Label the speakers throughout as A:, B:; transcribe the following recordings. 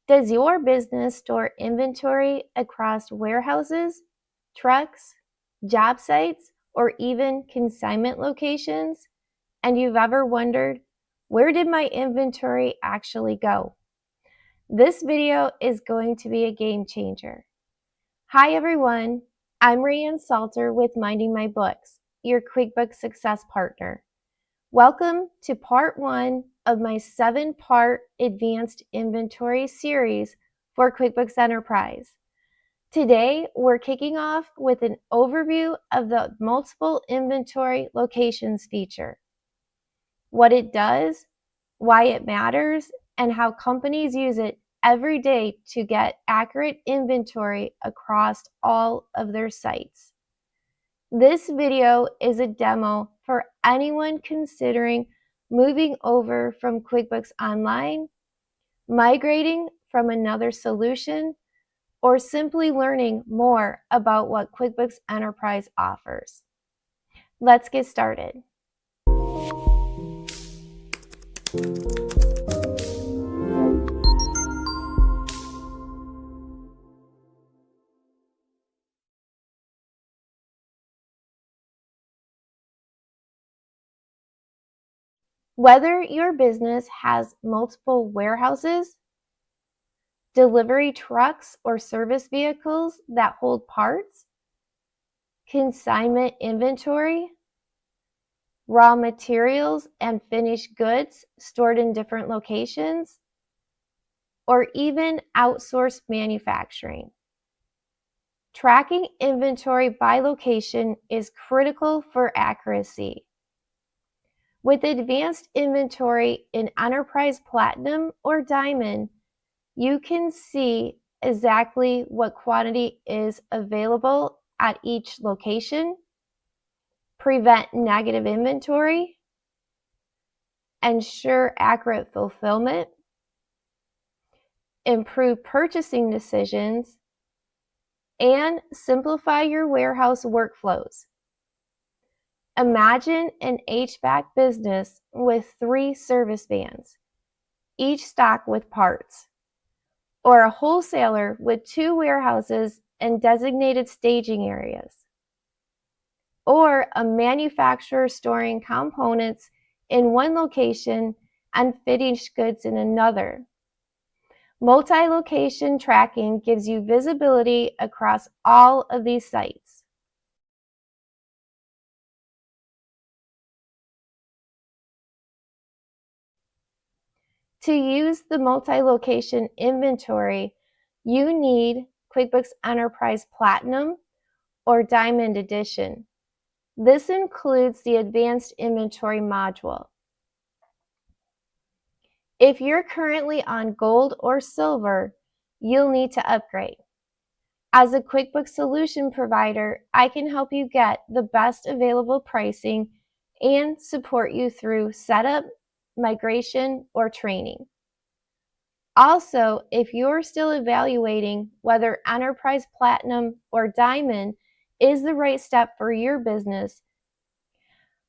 A: Does your business store inventory across warehouses, trucks, job sites, or even consignment locations? And you've ever wondered, where did my inventory actually go? This video is going to be a game changer. Hi everyone, I'm Raeann Salter with Minding My Books, your QuickBooks Success Partner. Welcome to part 1 of my 7-part Advanced Inventory series for QuickBooks Enterprise. Today, we're kicking off with an overview of the Multiple Inventory Locations feature, what it does, why it matters, and how companies use it every day to get accurate inventory across all of their sites. This video is a demo for anyone considering moving over from QuickBooks Online, migrating from another solution, or simply learning more about what QuickBooks Enterprise offers. Let's get started. Whether your business has multiple warehouses, delivery trucks or service vehicles that hold parts, consignment inventory, raw materials and finished goods stored in different locations, or even outsourced manufacturing. Tracking inventory by location is critical for accuracy. With advanced inventory in Enterprise Platinum or Diamond, you can see exactly what quantity is available at each location, prevent negative inventory, ensure accurate fulfillment, improve purchasing decisions, and simplify your warehouse workflows. Imagine an HVAC business with 3 service vans, each stocked with parts, or a wholesaler with 2 warehouses and designated staging areas, or a manufacturer storing components in one location and finished goods in another. Multi-location tracking gives you visibility across all of these sites. To use the multi-location inventory, you need QuickBooks Enterprise Platinum or Diamond Edition. This includes the Advanced Inventory module. If you're currently on Gold or Silver, you'll need to upgrade. As a QuickBooks solution provider, I can help you get the best available pricing and support you through setup, migration, or training. Also, if you're still evaluating whether Enterprise Platinum or Diamond is the right step for your business,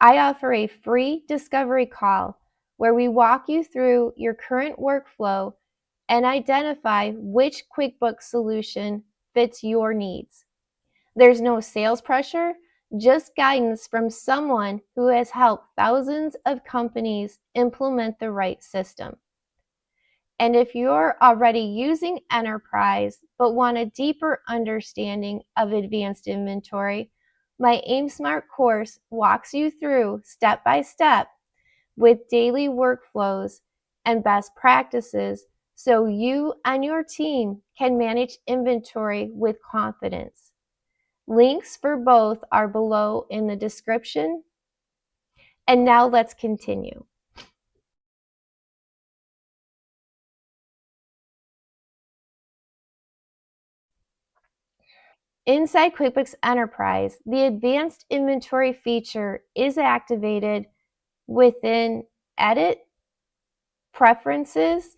A: I offer a free discovery call where we walk you through your current workflow and identify which QuickBooks solution fits your needs. There's no sales pressure, just guidance from someone who has helped thousands of companies implement the right system. And if you're already using Enterprise but want a deeper understanding of advanced inventory, my AIMSmart course walks you through step by step with daily workflows and best practices so you and your team can manage inventory with confidence. Links for both are below in the description. And now let's continue. Inside QuickBooks Enterprise, the Advanced Inventory feature is activated within Edit, Preferences,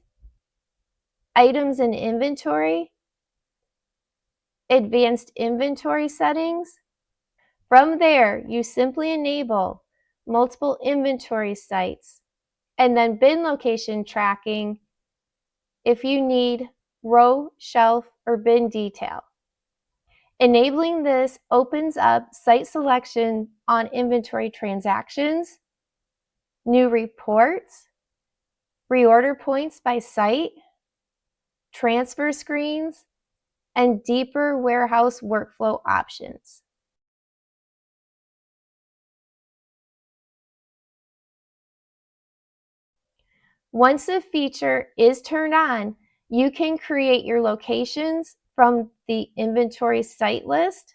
A: Items in Inventory, Advanced Inventory Settings. From there, you simply enable multiple inventory sites and then bin location tracking if you need row, shelf, or bin detail. Enabling this opens up site selection on inventory transactions, new reports, reorder points by site, transfer screens, and deeper warehouse workflow options. Once the feature is turned on, you can create your locations from the inventory site list.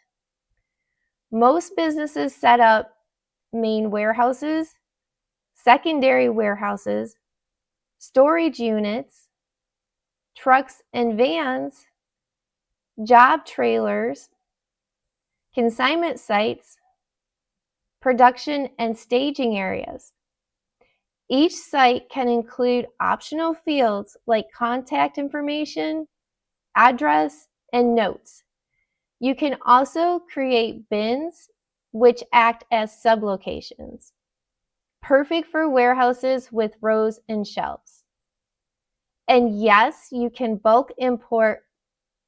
A: Most businesses set up main warehouses, secondary warehouses, storage units, trucks and vans, job trailers, consignment sites, production and staging areas. Each site can include optional fields like contact information, address, and notes. You can also create bins, which act as sublocations, perfect for warehouses with rows and shelves. And yes, you can bulk import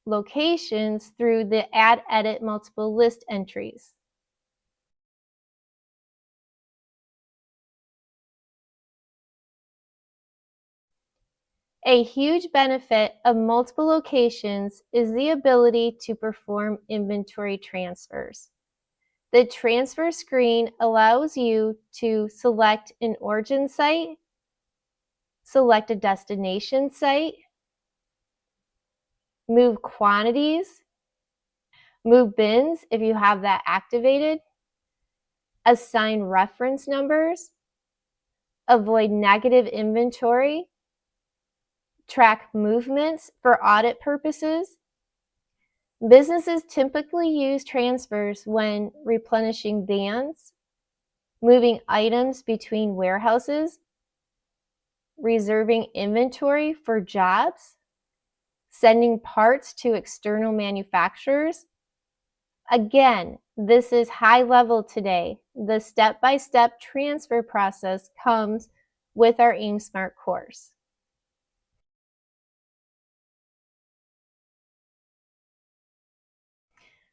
A: locations through the Add, Edit, Multiple List entries. A huge benefit of multiple locations is the ability to perform inventory transfers. The transfer screen allows you to select an origin site, select a destination site, move quantities, move bins if you have that activated, assign reference numbers, avoid negative inventory, track movements for audit purposes. Businesses typically use transfers when replenishing vans, moving items between warehouses, reserving inventory for jobs, sending parts to external manufacturers. Again, this is high level today. The step-by-step transfer process comes with our AIMSmart course.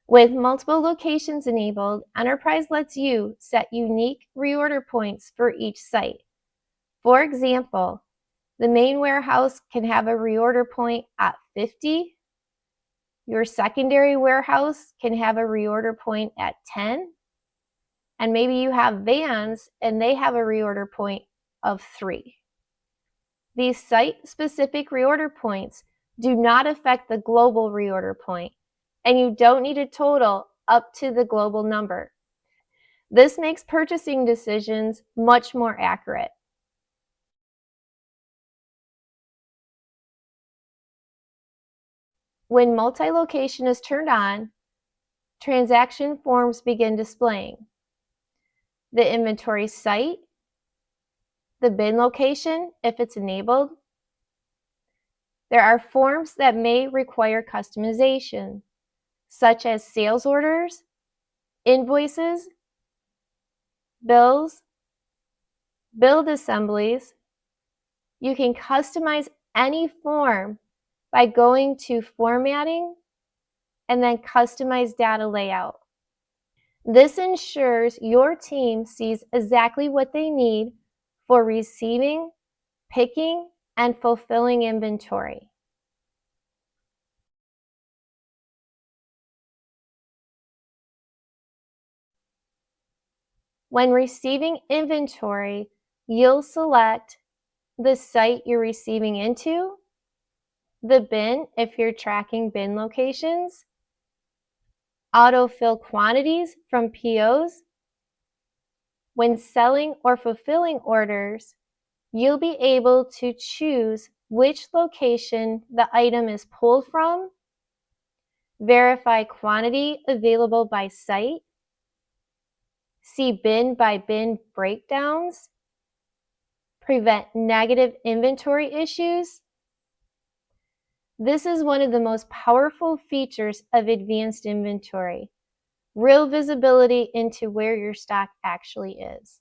A: With multiple locations enabled, Enterprise lets you set unique reorder points for each site. For example, the main warehouse can have a reorder point at 50. Your secondary warehouse can have a reorder point at 10. And maybe you have vans and they have a reorder point of 3. These site-specific reorder points do not affect the global reorder point, and you don't need a total up to the global number. This makes purchasing decisions much more accurate. When multi-location is turned on, transaction forms begin displaying. The inventory site, the bin location if it's enabled. There are forms that may require customization, such as sales orders, invoices, bills, build assemblies. You can customize any form by going to Formatting and then Customize Data Layout. This ensures your team sees exactly what they need for receiving, picking, and fulfilling inventory. When receiving inventory, you'll select the site you're receiving into, the bin if you're tracking bin locations, autofill quantities from POs. When selling or fulfilling orders, you'll be able to choose which location the item is pulled from, verify quantity available by site, see bin by bin breakdowns, prevent negative inventory issues. This is one of the most powerful features of advanced inventory, real visibility into where your stock actually is.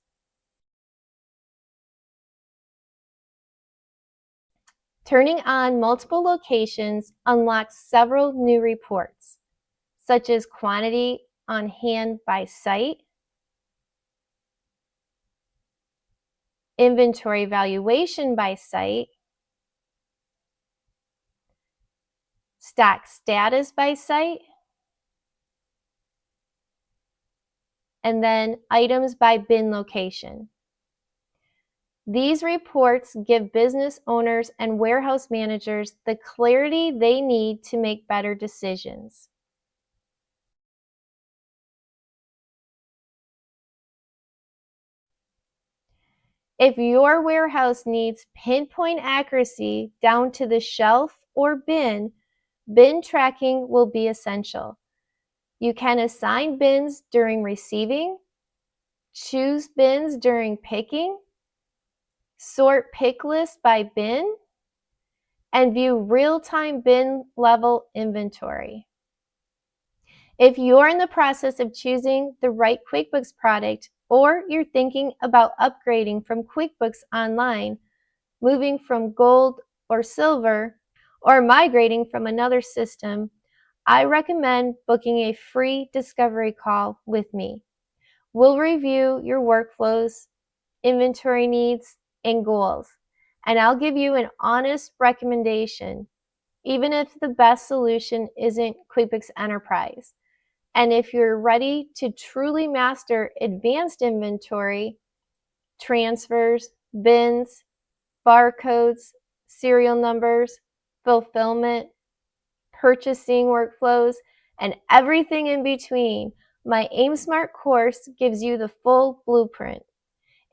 A: Turning on multiple locations unlocks several new reports, such as quantity on hand by site, inventory valuation by site, stock status by site, and then items by bin location. These reports give business owners and warehouse managers the clarity they need to make better decisions. If your warehouse needs pinpoint accuracy down to the shelf or bin, bin tracking will be essential. You can assign bins during receiving, choose bins during picking, sort pick lists by bin, and view real-time bin level inventory. If you're in the process of choosing the right QuickBooks product, or you're thinking about upgrading from QuickBooks Online, moving from Gold or Silver, or migrating from another system, I recommend booking a free discovery call with me. We'll review your workflows, inventory needs, and goals, and I'll give you an honest recommendation, even if the best solution isn't QuickBooks Enterprise. And if you're ready to truly master advanced inventory, transfers, bins, barcodes, serial numbers, fulfillment, purchasing workflows, and everything in between, my AIMSmart course gives you the full blueprint.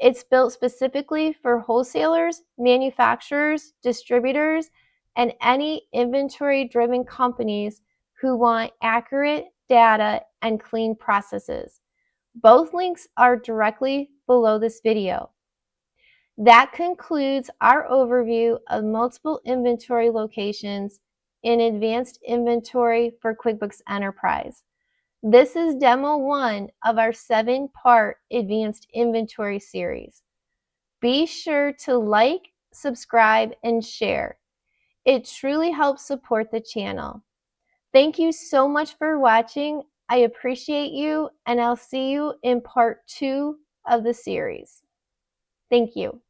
A: It's built specifically for wholesalers, manufacturers, distributors, and any inventory-driven companies who want accurate data and clean processes. Both links are directly below this video. That concludes our overview of multiple inventory locations in Advanced Inventory for QuickBooks Enterprise. This is Demo 1 of our 7-part Advanced Inventory series. Be sure to like, subscribe, and share. It truly helps support the channel. Thank you so much for watching. I appreciate you, and I'll see you in Part 2 of the series. Thank you.